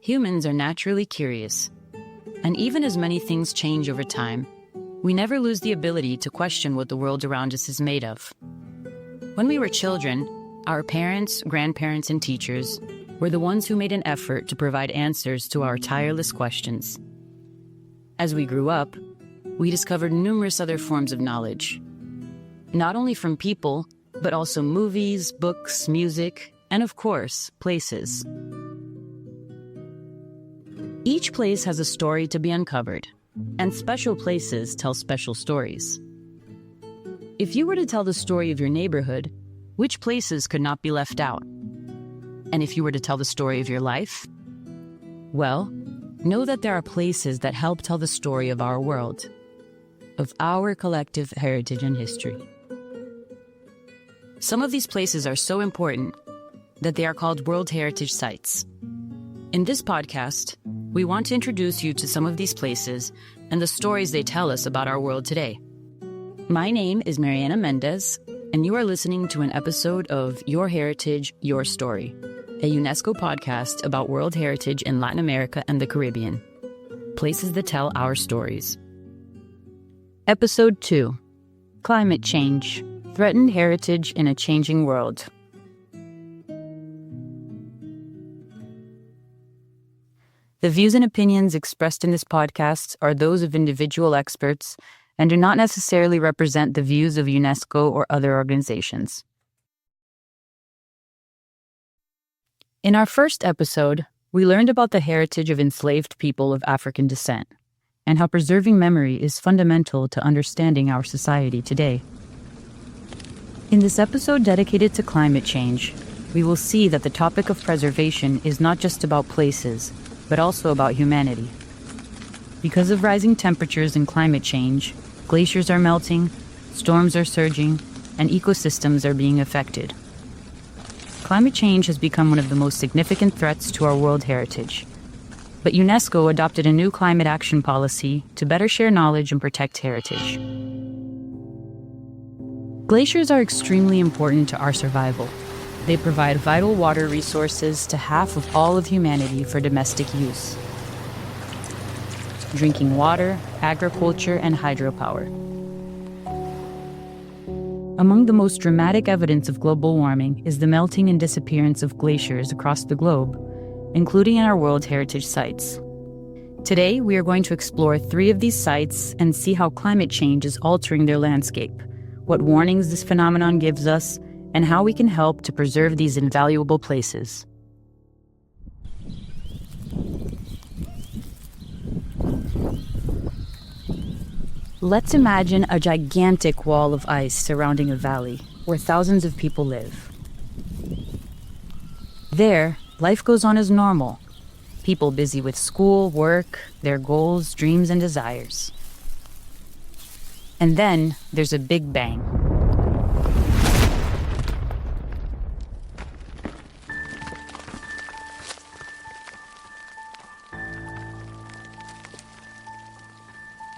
Humans are naturally curious, and even as many things change over time, we never lose the ability to question what the world around us is made of. When we were children, our parents, grandparents, and teachers were the ones who made an effort to provide answers to our tireless questions. As we grew up, we discovered numerous other forms of knowledge, not only from people, but also movies, books, music, and of course, places. Each place has a story to be uncovered, and special places tell special stories. If you were to tell the story of your neighborhood, which places could not be left out? And if you were to tell the story of your life? Well, know that there are places that help tell the story of our world, of our collective heritage and history. Some of these places are so important that they are called World Heritage Sites. In this podcast, we want to introduce you to some of these places and the stories they tell us about our world today. My name is Mariana Mendez, and you are listening to an episode of Your Heritage, Your Story, a UNESCO podcast about world heritage in Latin America and the Caribbean. Places that tell our stories. Episode 2, Climate Change, Threatened Heritage in a Changing World. The views and opinions expressed in this podcast are those of individual experts and do not necessarily represent the views of UNESCO or other organizations. In our first episode, we learned about the heritage of enslaved people of African descent and how preserving memory is fundamental to understanding our society today. In this episode dedicated to climate change, we will see that the topic of preservation is not just about places, but also about humanity. Because of rising temperatures and climate change, glaciers are melting, storms are surging, and ecosystems are being affected. Climate change has become one of the most significant threats to our world heritage. But UNESCO adopted a new climate action policy to better share knowledge and protect heritage. Glaciers are extremely important to our survival. They provide vital water resources to half of all of humanity for domestic use. Drinking water, agriculture, and hydropower. Among the most dramatic evidence of global warming is the melting and disappearance of glaciers across the globe, including in our World Heritage Sites. Today, we are going to explore 3 of these sites and see how climate change is altering their landscape, what warnings this phenomenon gives us, and how we can help to preserve these invaluable places. Let's imagine a gigantic wall of ice surrounding a valley where thousands of people live. There, life goes on as normal. People busy with school, work, their goals, dreams, and desires. And then there's a big bang.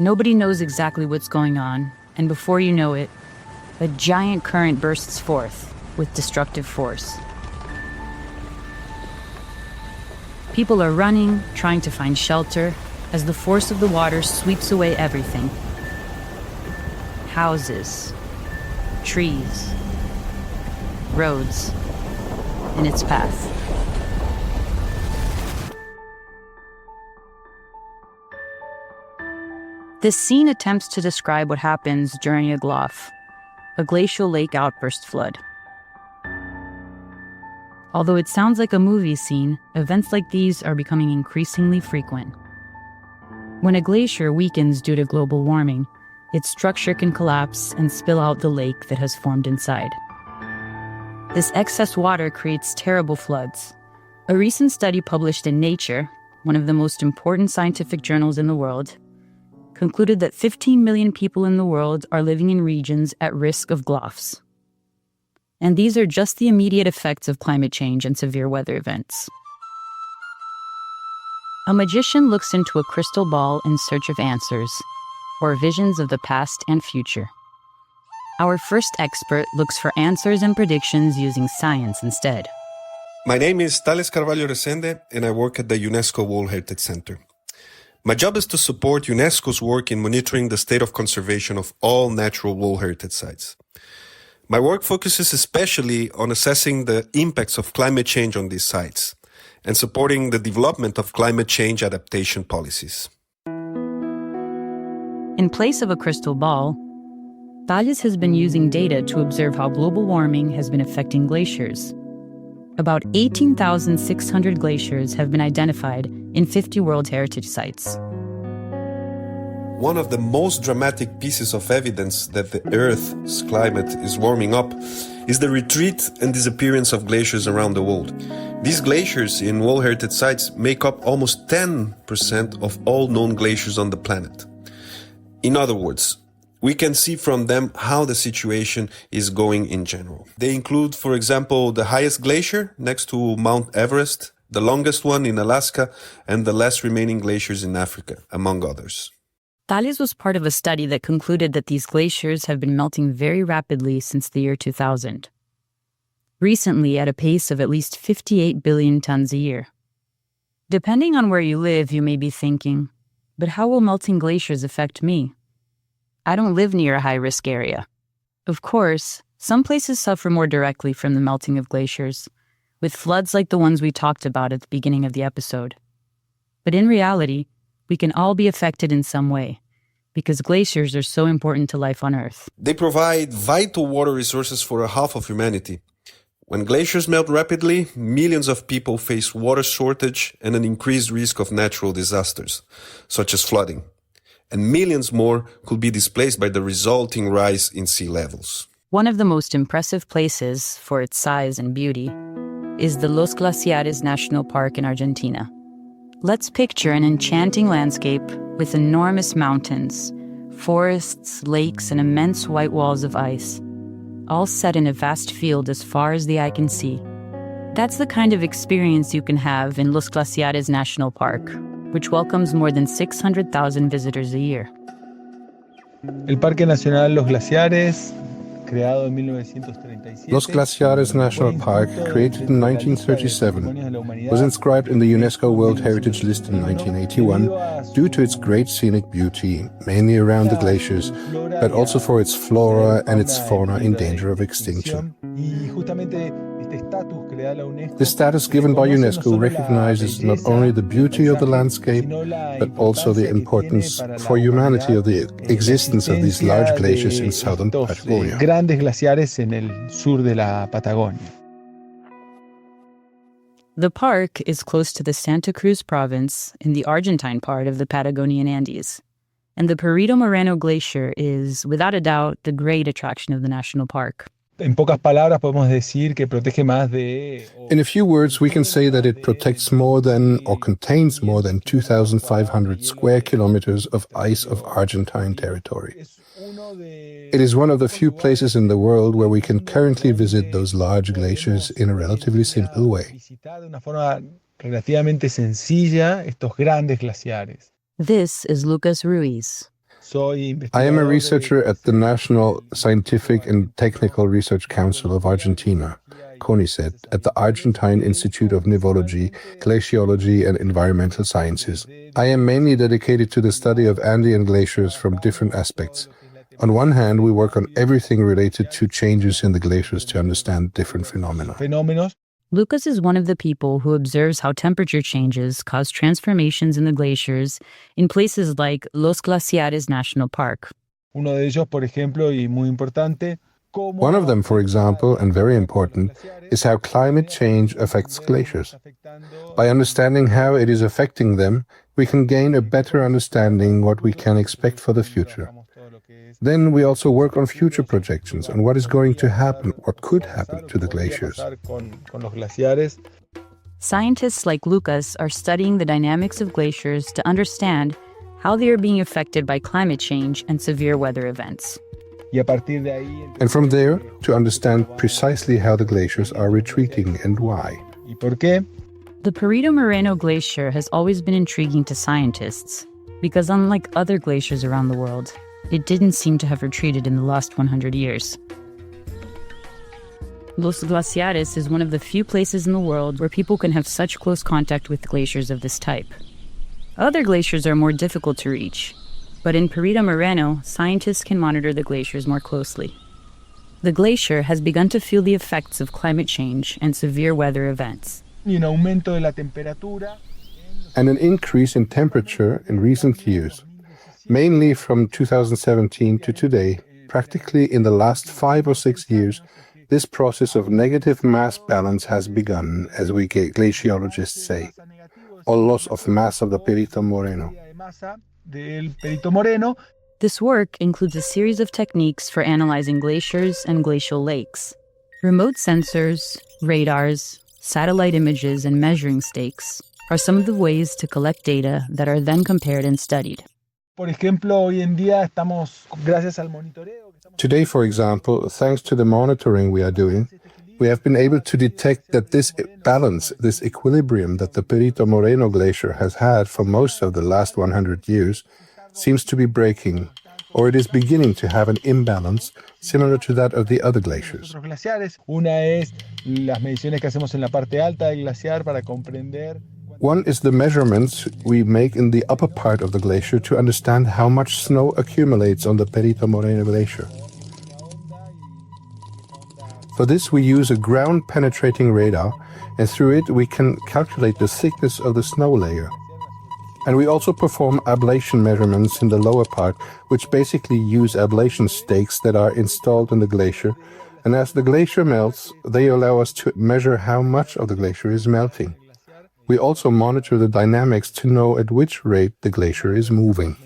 Nobody knows exactly what's going on, and before you know it, a giant current bursts forth with destructive force. People are running, trying to find shelter, as the force of the water sweeps away everything. Houses, trees, roads, in its path. This scene attempts to describe what happens during a GLOF, a glacial lake outburst flood. Although it sounds like a movie scene, events like these are becoming increasingly frequent. When a glacier weakens due to global warming, its structure can collapse and spill out the lake that has formed inside. This excess water creates terrible floods. A recent study published in Nature, one of the most important scientific journals in the world, concluded that 15 million people in the world are living in regions at risk of GLOFs. And these are just the immediate effects of climate change and severe weather events. A magician looks into a crystal ball in search of answers, or visions of the past and future. Our first expert looks for answers and predictions using science instead. My name is Thales Carvalho Resende, and I work at the UNESCO World Heritage Center. My job is to support UNESCO's work in monitoring the state of conservation of all natural World Heritage sites. My work focuses especially on assessing the impacts of climate change on these sites and supporting the development of climate change adaptation policies. In place of a crystal ball, Thales has been using data to observe how global warming has been affecting glaciers. About 18,600 glaciers have been identified in 50 World Heritage Sites. One of the most dramatic pieces of evidence that the Earth's climate is warming up is the retreat and disappearance of glaciers around the world. These glaciers in World Heritage Sites make up almost 10% of all known glaciers on the planet. In other words, we can see from them how the situation is going in general. They include, for example, the highest glacier next to Mount Everest, the longest one in Alaska, and the last remaining glaciers in Africa, among others. Thales was part of a study that concluded that these glaciers have been melting very rapidly since the year 2000. Recently, at a pace of at least 58 billion tons a year. Depending on where you live, you may be thinking, but how will melting glaciers affect me? I don't live near a high-risk area. Of course, some places suffer more directly from the melting of glaciers, with floods like the ones we talked about at the beginning of the episode. But in reality, we can all be affected in some way, because glaciers are so important to life on Earth. They provide vital water resources for a half of humanity. When glaciers melt rapidly, millions of people face water shortage and an increased risk of natural disasters, such as flooding. And millions more could be displaced by the resulting rise in sea levels. One of the most impressive places for its size and beauty is the Los Glaciares National Park in Argentina. Let's picture an enchanting landscape with enormous mountains, forests, lakes, and immense white walls of ice, all set in a vast field as far as the eye can see. That's the kind of experience you can have in Los Glaciares National Park, which welcomes more than 600,000 visitors a year. El Parque Nacional Los Glaciares, creado en 1937, Los Glaciares National Park, created in 1937, was inscribed in the UNESCO World Heritage List in 1981 due to its great scenic beauty, mainly around the glaciers, but also for its flora and its fauna in danger of extinction. The status given by UNESCO recognizes not only the beauty of the landscape, but also the importance for humanity of the existence of these large glaciers in southern Patagonia. Grandes glaciares en el sur de la Patagonia. The park is close to the Santa Cruz province in the Argentine part of the Patagonian Andes, and the Perito Moreno Glacier is, without a doubt, the great attraction of the national park. En pocas palabras podemos decir que protege más de... In a few words, we can say that it protects more than, or contains more than 2,500 square kilometers of ice of Argentine territory. It is one of the few places in the world where we can currently visit those large glaciers in a relatively simple way. De una forma relativamente sencilla estos grandes glaciares. This is Lucas Ruiz. I am a researcher at the National Scientific and Technical Research Council of Argentina, CONICET, at the Argentine Institute of Nivology, Glaciology and Environmental Sciences. I am mainly dedicated to the study of Andean glaciers from different aspects. On one hand, we work on everything related to changes in the glaciers to understand different phenomena. Lucas is one of the people who observes how temperature changes cause transformations in the glaciers in places like Los Glaciares National Park. One of them, for example, and very important, is how climate change affects glaciers. By understanding how it is affecting them, we can gain a better understanding what we can expect for the future. Then we also work on future projections on what is going to happen, what could happen to the glaciers. Scientists like Lucas are studying the dynamics of glaciers to understand how they are being affected by climate change and severe weather events. And from there, to understand precisely how the glaciers are retreating and why. The Perito Moreno Glacier has always been intriguing to scientists because, unlike other glaciers around the world, it didn't seem to have retreated in the last 100 years. Los Glaciares is one of the few places in the world where people can have such close contact with glaciers of this type. Other glaciers are more difficult to reach, but in Perito Moreno, scientists can monitor the glaciers more closely. The glacier has begun to feel the effects of climate change and severe weather events. Y un aumento de la temperatura. And an increase in temperature in recent years, mainly from 2017 to today. Practically in the last 5 or 6 years, this process of negative mass balance has begun, as we glaciologists say, or loss of mass of the Perito Moreno. This work includes a series of techniques for analyzing glaciers and glacial lakes. Remote sensors, radars, satellite images, and measuring stakes are some of the ways to collect data that are then compared and studied. Today, for example, thanks to the monitoring we are doing, we have been able to detect that this balance, this equilibrium that the Perito Moreno glacier has had for most of the last 100 years, seems to be breaking, or it is beginning to have an imbalance similar to that of the other glaciers. One is the measurements we make in the upper part of the glacier to understand how much snow accumulates on the Perito Moreno glacier. For this we use a ground-penetrating radar, and through it we can calculate the thickness of the snow layer. And we also perform ablation measurements in the lower part, which basically use ablation stakes that are installed in the glacier, and as the glacier melts, they allow us to measure how much of the glacier is melting. We also monitor the dynamics to know at which rate the glacier is moving.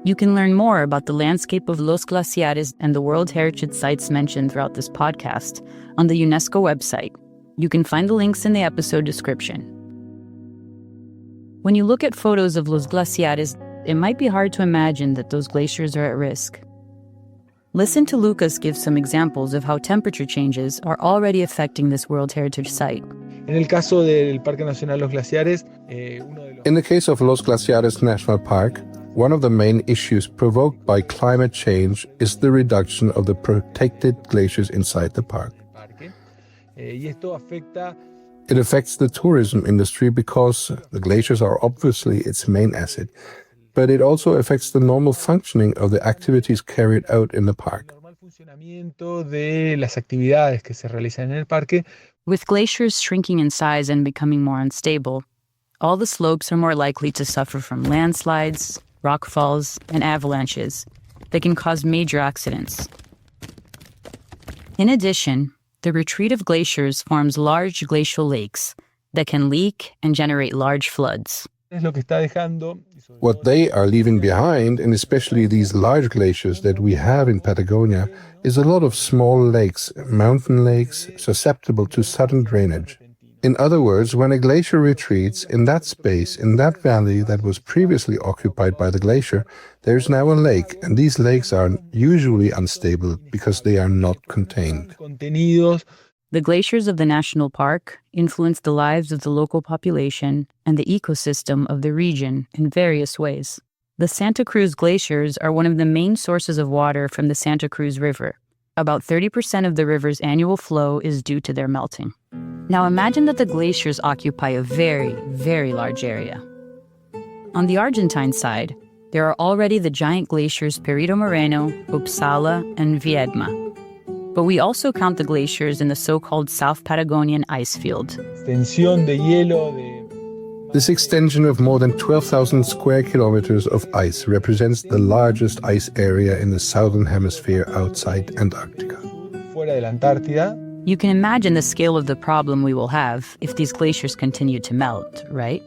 You can learn more about the landscape of Los Glaciares and the World Heritage Sites mentioned throughout this podcast on the UNESCO website. You can find the links in the episode description. When you look at photos of Los Glaciares, it might be hard to imagine that those glaciers are at risk. Listen to Lucas give some examples of how temperature changes are already affecting this World Heritage Site. In the case of Los Glaciares National Park, one of the main issues provoked by climate change is the reduction of the protected glaciers inside the park. It affects the tourism industry because the glaciers are obviously its main asset, but it also affects the normal functioning of the activities carried out in the park. With glaciers shrinking in size and becoming more unstable, all the slopes are more likely to suffer from landslides, rockfalls, and avalanches that can cause major accidents. In addition, the retreat of glaciers forms large glacial lakes that can leak and generate large floods. What they are leaving behind, and especially these large glaciers that we have in Patagonia, is a lot of small lakes, mountain lakes, susceptible to sudden drainage. In other words, when a glacier retreats, in that space, in that valley that was previously occupied by the glacier, there is now a lake, and these lakes are usually unstable because they are not contained. The glaciers of the national park influence the lives of the local population and the ecosystem of the region in various ways. The Santa Cruz glaciers are one of the main sources of water from the Santa Cruz River. About 30% of the river's annual flow is due to their melting. Now imagine that the glaciers occupy a very, very large area. On the Argentine side, there are already the giant glaciers Perito Moreno, Uppsala, and Viedma. But we also count the glaciers in the so-called South Patagonian ice field. This extension of more than 12,000 square kilometers of ice represents the largest ice area in the southern hemisphere outside Antarctica. You can imagine the scale of the problem we will have if these glaciers continue to melt, right?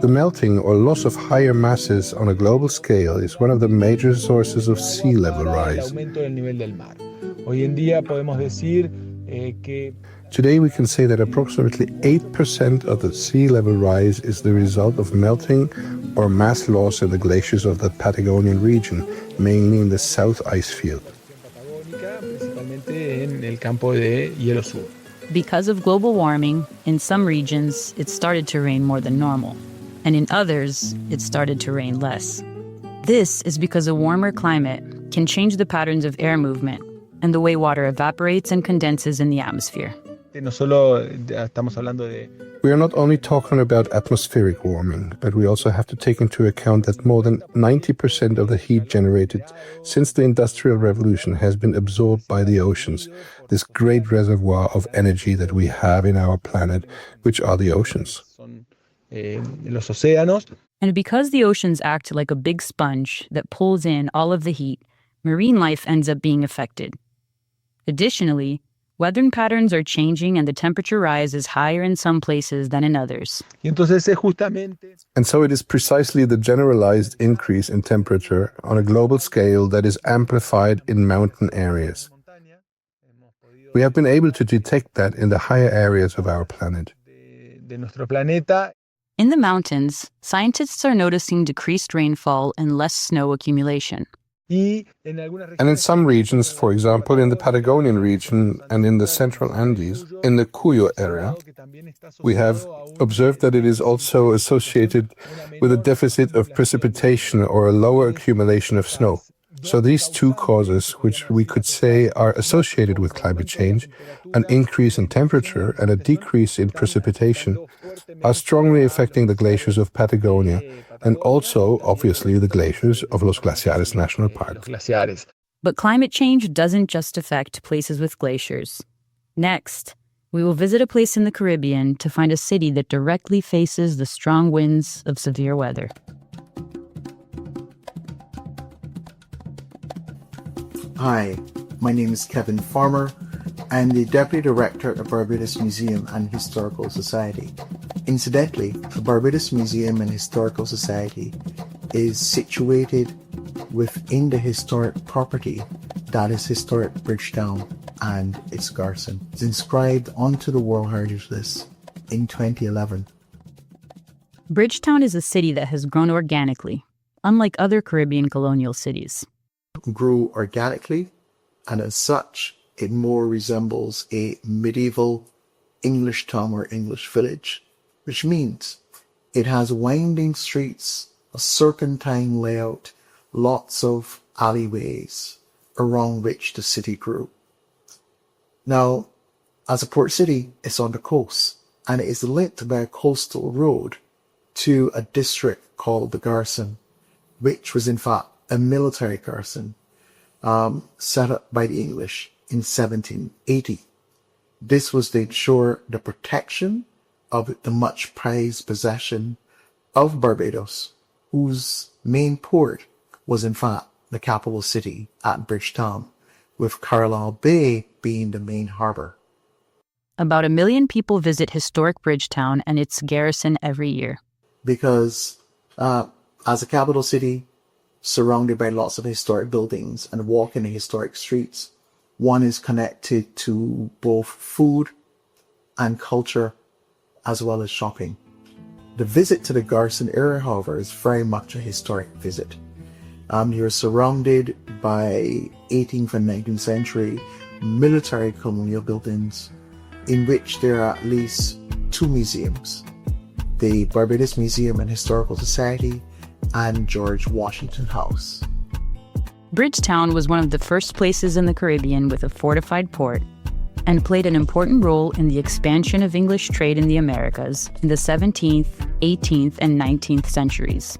The melting or loss of higher masses on a global scale is one of the major sources of sea level rise. Today we can say that approximately 8% of the sea level rise is the result of melting or mass loss in the glaciers of the Patagonian region, mainly in the South Ice Field. Because of global warming, in some regions, it started to rain more than normal. and in others, it started to rain less. This is because a warmer climate can change the patterns of air movement and the way water evaporates and condenses in the atmosphere. No solo estamos hablando de We are not only talking about atmospheric warming, but we also have to take into account that more than 90% of the heat generated since the Industrial Revolution has been absorbed by the oceans, this great reservoir of energy that we have in our planet, which are the oceans. los océanos. And because the oceans act like a big sponge that pulls in all of the heat, marine life ends up being affected. Additionally, weather patterns are changing and the temperature rise is higher in some places than in others. Y entonces es justamente And so it is precisely the generalized increase in temperature on a global scale that is amplified in mountain areas. We have been able to detect that in the higher areas of our planet. de nuestro planeta. In the mountains, scientists are noticing decreased rainfall and less snow accumulation. Y en algunas And in some regions, for example, in the Patagonian region and in the central Andes, in the Cuyo area, we have observed that it is also associated with a deficit of precipitation or a lower accumulation of snow. So these two causes, which we could say are associated with climate change, an increase in temperature and a decrease in precipitation, are strongly affecting the glaciers of Patagonia and also, obviously, the glaciers of Los Glaciares National Park. glaciares. But climate change doesn't just affect places with glaciers. Next, we will visit a place in the Caribbean to find a city that directly faces the strong winds of severe weather. Hi, my name is Kevin Farmer. I am the Deputy Director of Barbados Museum and Historical Society. Incidentally, the Barbados Museum and Historical Society is situated within the historic property that is historic Bridgetown and its garrison. It's inscribed onto the World Heritage List in 2011. Bridgetown is a city that has grown organically, unlike other Caribbean colonial cities. Grew organically, and as such, it more resembles a medieval English town or English village, which means it has winding streets, a serpentine layout, lots of alleyways around which the city grew. Now, as a port city, it's on the coast, and it is linked by a coastal road to a district called the Garrison, which was in fact a military garrison set up by the English in 1780. This was to ensure the protection of the much prized possession of Barbados, whose main port was in fact the capital city at Bridgetown, with Carlisle Bay being the main harbour. About 1 million people visit historic Bridgetown and its garrison every year. Because as a capital city, surrounded by lots of historic buildings and walking the historic streets, one is connected to both food and culture as well as shopping. The visit to the Garrison area, however, is very much a historic visit. You're surrounded by 18th and 19th century military colonial buildings in which there are at least 2 museums, the Barbados Museum and Historical Society and George Washington House. Bridgetown was one of the first places in the Caribbean with a fortified port and played an important role in the expansion of English trade in the Americas in the 17th, 18th, and 19th centuries.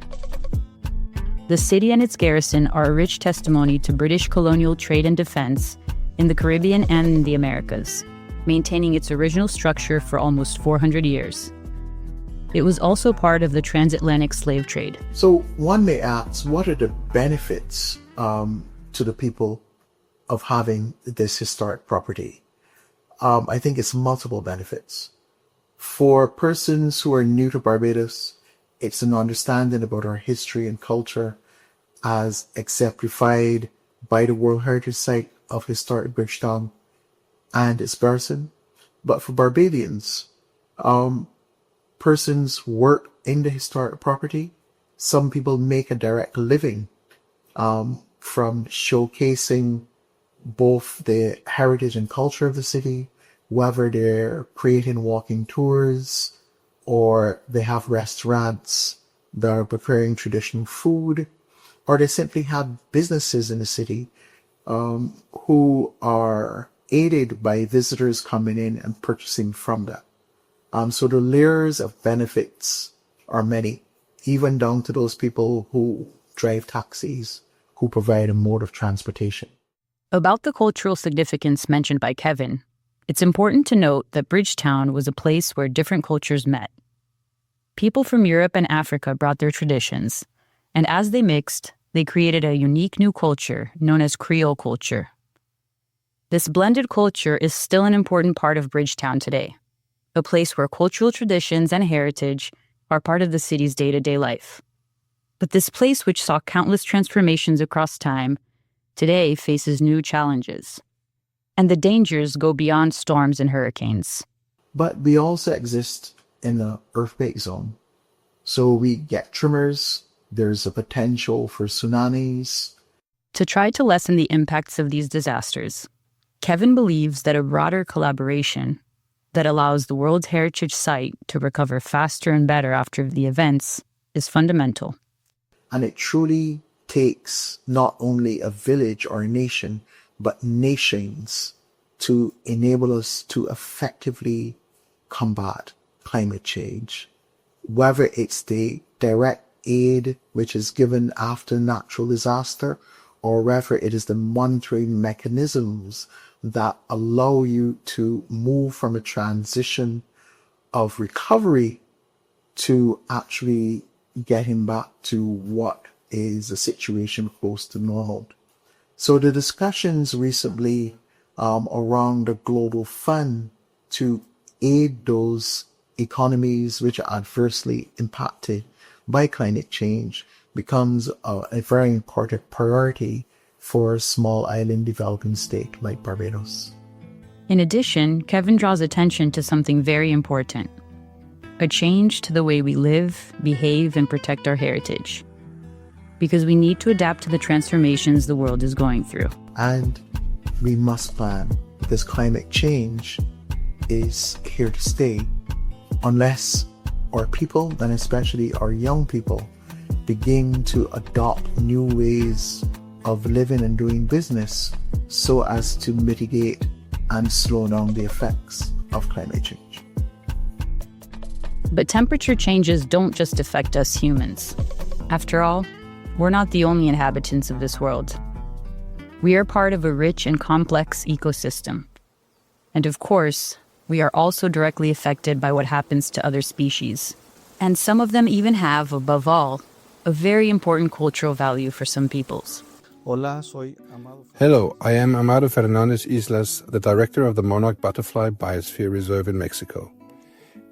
The city and its garrison are a rich testimony to British colonial trade and defense in the Caribbean and in the Americas, maintaining its original structure for almost 400 years. It was also part of the transatlantic slave trade. So one may ask, what are the benefits to the people of having this historic property? I think it's multiple benefits. For persons who are new to Barbados, it's an understanding about our history and culture as exemplified by the World Heritage Site of historic Bridgetown and its garrison. But for Barbadians, persons work in the historic property. Some people make a direct living from showcasing both the heritage and culture of the city, whether they're creating walking tours or they have restaurants that are preparing traditional food, or they simply have businesses in the city who are aided by visitors coming in and purchasing from them. So the layers of benefits are many, even down to those people who drive taxis, who provide a mode of transportation. About the cultural significance mentioned by Kevin, it's important to note that Bridgetown was a place where different cultures met. People from Europe and Africa brought their traditions, and as they mixed, they created a unique new culture known as Creole culture. This blended culture is still an important part of Bridgetown today, a place where cultural traditions and heritage are part of the city's day-to-day life. But this place, which saw countless transformations across time, today faces new challenges. And the dangers go beyond storms and hurricanes. But we also exist in the earthquake zone. So we get tremors, there's a potential for tsunamis. To try to lessen the impacts of these disasters, Kevin believes that a broader collaboration that allows the World Heritage Site to recover faster and better after the events is fundamental. And it truly takes not only a village or a nation, but nations to enable us to effectively combat climate change. Whether it's the direct aid which is given after natural disaster, or whether it is the monitoring mechanisms that allow you to move from a transition of recovery to actually getting back to what is a situation close to normal. So the discussions recently around the global fund to aid those economies which are adversely impacted by climate change becomes a very important priority for a small island developing state like Barbados. In addition, Kevin draws attention to something very important: a change to the way we live, behave, and protect our heritage. Because we need to adapt to the transformations the world is going through. And we must plan, because climate change is here to stay unless our people, and especially our young people, begin to adopt new ways of living and doing business so as to mitigate and slow down the effects of climate change. But temperature changes don't just affect us humans. After all, we're not the only inhabitants of this world. We are part of a rich and complex ecosystem. And of course, we are also directly affected by what happens to other species. And some of them even have, above all, a very important cultural value for some peoples. Hello, I am Amado Fernandez Islas, the director of the Monarch Butterfly Biosphere Reserve in Mexico.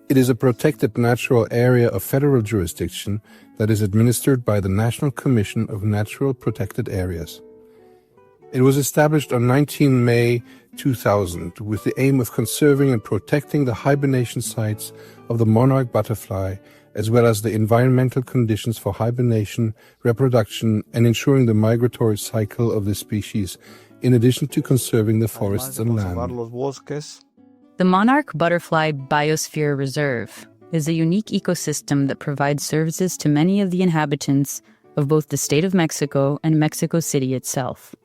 It is a protected natural area of federal jurisdiction that is administered by the National Commission of Natural Protected Areas. It was established on 19 May 2000 with the aim of conserving and protecting the hibernation sites of the monarch butterfly, as well as the environmental conditions for hibernation, reproduction, and ensuring the migratory cycle of the species, in addition to conserving the forests and land. The Monarch Butterfly Biosphere Reserve is a unique ecosystem that provides services to many of the inhabitants of both the state of Mexico and Mexico City itself.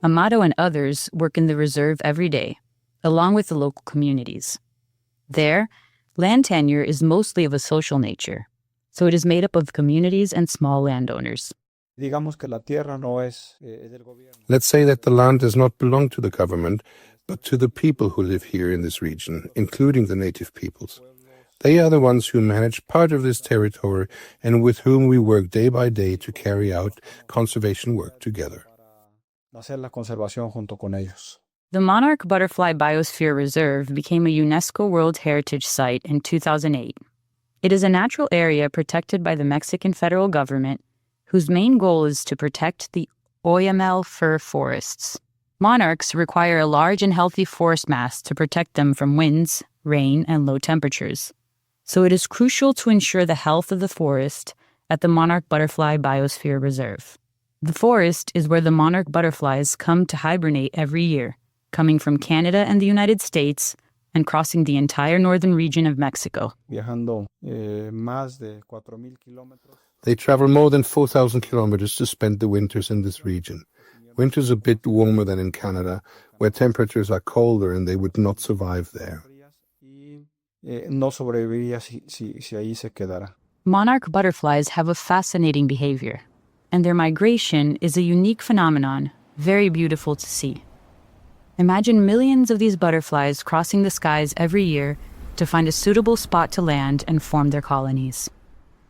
Amado and others work in the reserve every day, along with the local communities. There, land tenure is mostly of a social nature, so it is made up of communities and small landowners. Let's say that the land does not belong to the government, but to the people who live here in this region, including the native peoples. They are the ones who manage part of this territory and with whom we work day by day to carry out conservation work together. The Monarch Butterfly Biosphere Reserve became a UNESCO World Heritage Site in 2008. It is a natural area protected by the Mexican federal government, whose main goal is to protect the Oyamel fir forests. Monarchs require a large and healthy forest mass to protect them from winds, rain, and low temperatures. So it is crucial to ensure the health of the forest at the Monarch Butterfly Biosphere Reserve. The forest is where the monarch butterflies come to hibernate every year, coming from Canada and the United States, and crossing the entire northern region of Mexico. Viajando más de 4,000 kilómetros. They travel more than 4,000 kilometers to spend the winters in this region. Winters a bit warmer than in Canada, where temperatures are colder and they would not survive there. No sobreviviría si ahí se quedara. Monarch butterflies have a fascinating behavior, and their migration is a unique phenomenon, very beautiful to see. Imagine millions of these butterflies crossing the skies every year to find a suitable spot to land and form their colonies.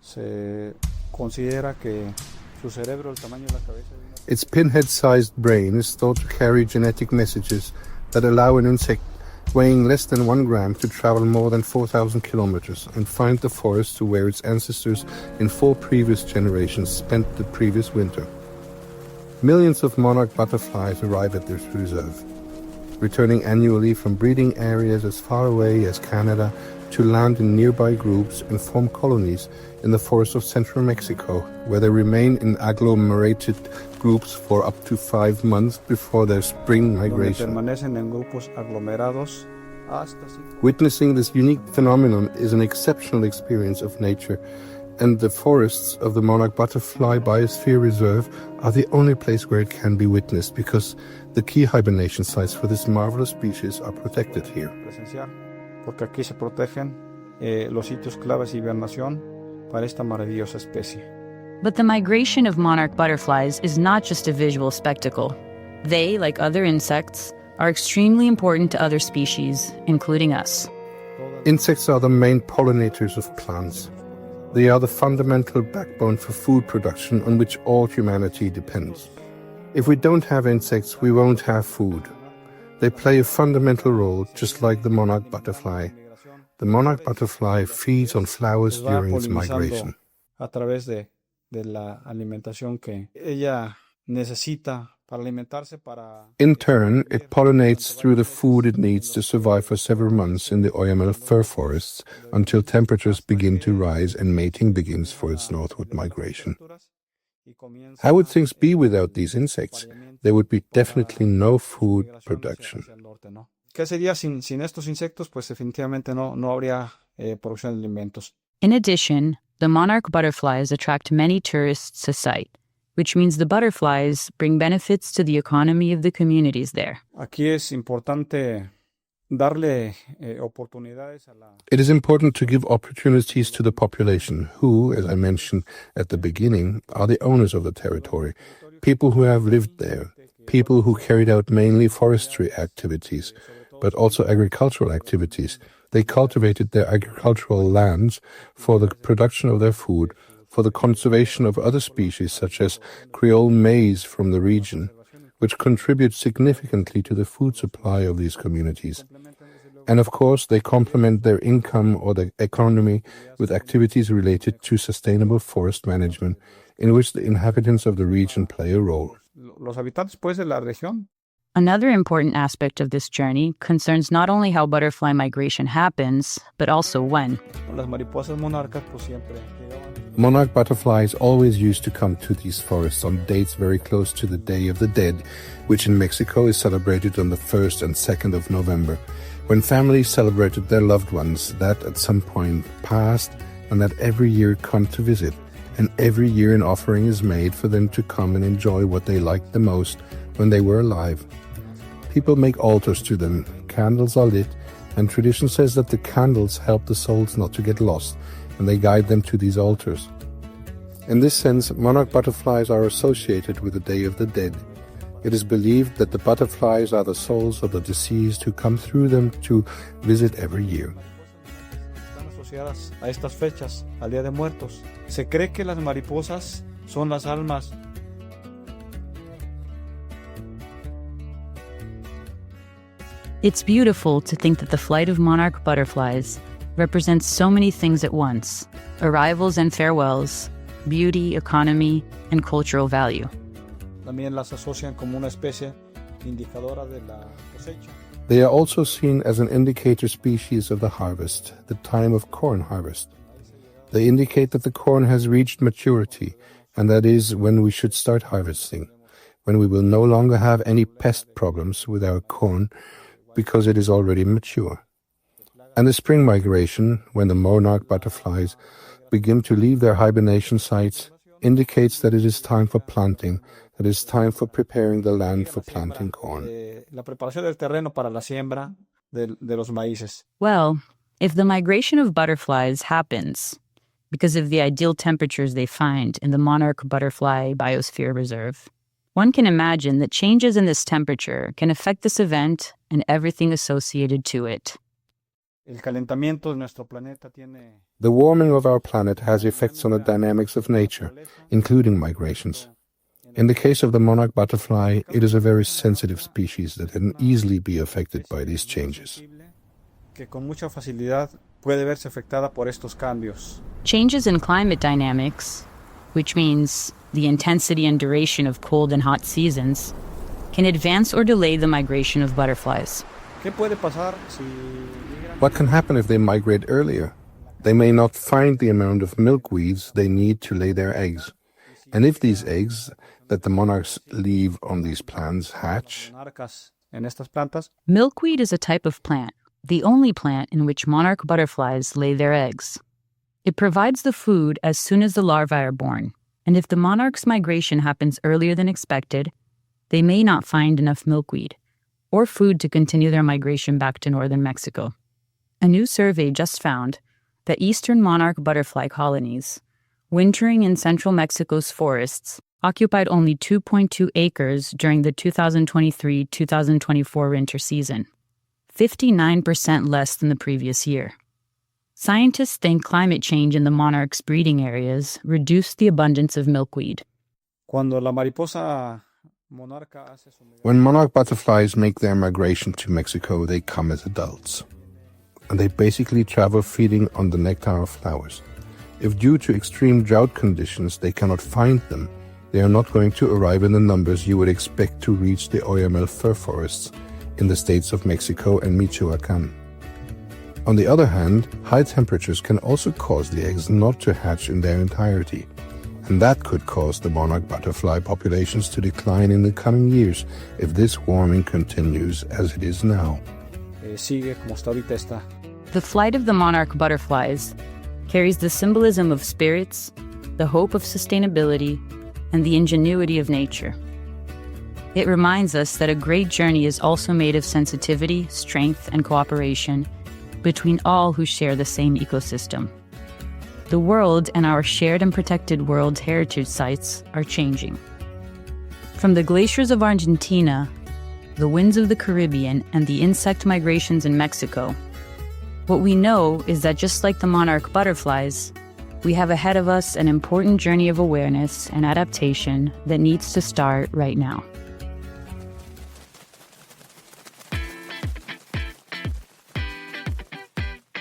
Se considera que su cerebro, el tamaño de la cabeza de una... Its pinhead-sized brain is thought to carry genetic messages that allow an insect weighing less than 1 gram to travel more than 4,000 kilometers and find the forest to where its ancestors in 4 previous generations spent the previous winter. Millions of monarch butterflies arrive at this reserve, returning annually from breeding areas as far away as Canada to land in nearby groups and form colonies in the forests of central Mexico, where they remain in agglomerated groups for up to 5 months before their spring migration. Permanecen en grupos aglomerados hasta... Witnessing this unique phenomenon is an exceptional experience of nature, and the forests of the monarch butterfly biosphere reserve are the only place where it can be witnessed because the key hibernation sites for this marvelous species are protected here. Porque aquí se protegen los sitios claves de hibernación para esta maravillosa especie. But the migration of monarch butterflies is not just a visual spectacle. They, like other insects, are extremely important to other species, including us. Insects are the main pollinators of plants. They are the fundamental backbone for food production on which all humanity depends. If we don't have insects, we won't have food. They play a fundamental role, just like the monarch butterfly. The monarch butterfly feeds on flowers during its migration. A través de la alimentación que ella necesita para alimentarse para... In turn, it pollinates through the food it needs to survive for several months in the Oyamel fir forests until temperatures begin to rise and mating begins for its northward migration. How would things be without these insects? There would be definitely no food production. ¿Qué sería sin estos insectos? Pues definitivamente no habría producción de alimentos. In addition, the monarch butterflies attract many tourists to site, which means the butterflies bring benefits to the economy of the communities there. Aquí es importante darle oportunidades a la... It is important to give opportunities to the population who, as I mentioned at the beginning, are the owners of the territory, people who have lived there, people who carried out mainly forestry activities, but also agricultural activities. They cultivated their agricultural lands for the production of their food, for the conservation of other species such as Creole maize from the region, which contribute significantly to the food supply of these communities. And of course, they complement their income or their economy with activities related to sustainable forest management, in which the inhabitants of the region play a role. Los habitantes, pues, de la región. Another important aspect of this journey concerns not only how butterfly migration happens, but also when. Las mariposas monarcas, pues, siempre llegaban. Monarch butterflies always used to come to these forests on dates very close to the Day of the Dead, which in Mexico is celebrated on the 1st and 2nd of November, when families celebrated their loved ones that at some point passed and that every year come to visit, and every year an offering is made for them to come and enjoy what they liked the most when they were alive. People make altars to them, candles are lit, and tradition says that the candles help the souls not to get lost, and they guide them to these altars. In this sense, monarch butterflies are associated with the Day of the Dead. It is believed that the butterflies are the souls of the deceased who come through them to visit every year. Están asociadas a estas fechas, al Día de Muertos. Se cree que las mariposas son las almas. It's beautiful to think that the flight of monarch butterflies represents so many things at once: arrivals and farewells, beauty, economy, and cultural value. También las asocian como una especie indicadora de la cosecha. They are also seen as an indicator species of the harvest, the time of corn harvest. They indicate that the corn has reached maturity, and that is when we should start harvesting, when we will no longer have any pest problems with our corn because it is already mature. And the spring migration, when the monarch butterflies begin to leave their hibernation sites, indicates that it is time for planting, that it is time for preparing the land for planting corn. La preparación del terreno para la siembra de los maíces. Well, if the migration of butterflies happens because of the ideal temperatures they find in the monarch butterfly biosphere reserve, one can imagine that changes in this temperature can affect this event and everything associated to it. El calentamiento de nuestro planeta tiene... The warming of our planet has effects on the dynamics of nature, including migrations. In the case of the monarch butterfly, it is a very sensitive species that can easily be affected by these changes. Que con mucha facilidad puede verse afectada por estos cambios. Changes in climate dynamics, which means the intensity and duration of cold and hot seasons, can advance or delay the migration of butterflies. ¿Qué puede pasar si... What can happen if they migrate earlier? They may not find the amount of milkweeds they need to lay their eggs. And if these eggs that the monarchs leave on these plants hatch... En estas plantas, Milkweed is a type of plant, the only plant in which monarch butterflies lay their eggs. It provides the food as soon as the larvae are born, and if the monarch's migration happens earlier than expected, they may not find enough milkweed or food to continue their migration back to northern Mexico. A new survey just found that eastern monarch butterfly colonies, wintering in central Mexico's forests, occupied only 2.2 acres during the 2023-2024 winter season, 59% less than the previous year. Scientists think climate change in the monarch's breeding areas reduced the abundance of milkweed. cuando la mariposa monarca hace su migración, When monarch butterflies make their migration to Mexico, they come as adults. And they basically travel feeding on the nectar of flowers. If due to extreme drought conditions they cannot find them, they are not going to arrive in the numbers you would expect to reach the Oyamel fir forests in the states of Mexico and Michoacán. On the other hand, high temperatures can also cause the eggs not to hatch in their entirety, and that could cause the monarch butterfly populations to decline in the coming years if this warming continues as it is now. sigue como hasta ahorita está. The flight of the monarch butterflies carries the symbolism of spirits, the hope of sustainability, and the ingenuity of nature. It reminds us that a great journey is also made of sensitivity, strength, and cooperation between all who share the same ecosystem. The world and our shared and protected World Heritage Sites are changing. From the glaciers of Argentina, the winds of the Caribbean, and the insect migrations in Mexico, what we know is that just like the monarch butterflies, we have ahead of us an important journey of awareness and adaptation that needs to start right now.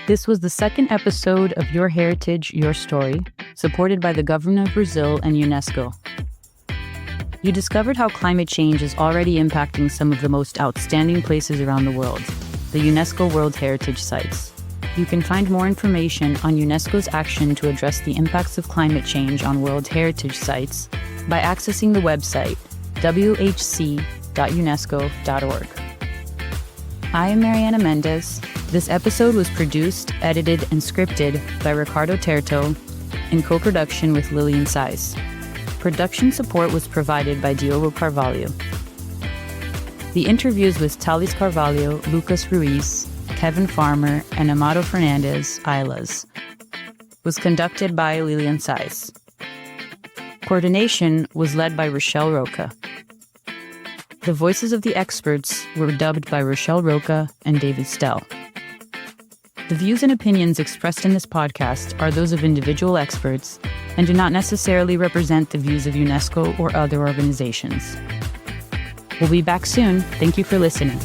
This was the second episode of Your Heritage, Your Story, supported by the Government of Brazil and UNESCO. You discovered how climate change is already impacting some of the most outstanding places around the world, the UNESCO World Heritage Sites. You can find more information on UNESCO's action to address the impacts of climate change on World Heritage Sites by accessing the website whc.unesco.org. I am Mariana Mendez. This episode was produced, edited, and scripted by Ricardo Terto in co-production with Lillian Sais. Production support was provided by Diogo Carvalho. The interviews with Thales Carvalho, Lucas Ruiz, Kevin Farmer, and Amado Fernandez Islas was conducted by Lillian Sais. Coordination was led by Rochelle Roca. The voices of the experts were dubbed by Rochelle Roca and David Stell. The views and opinions expressed in this podcast are those of individual experts and do not necessarily represent the views of UNESCO or other organizations. We'll be back soon. Thank you for listening.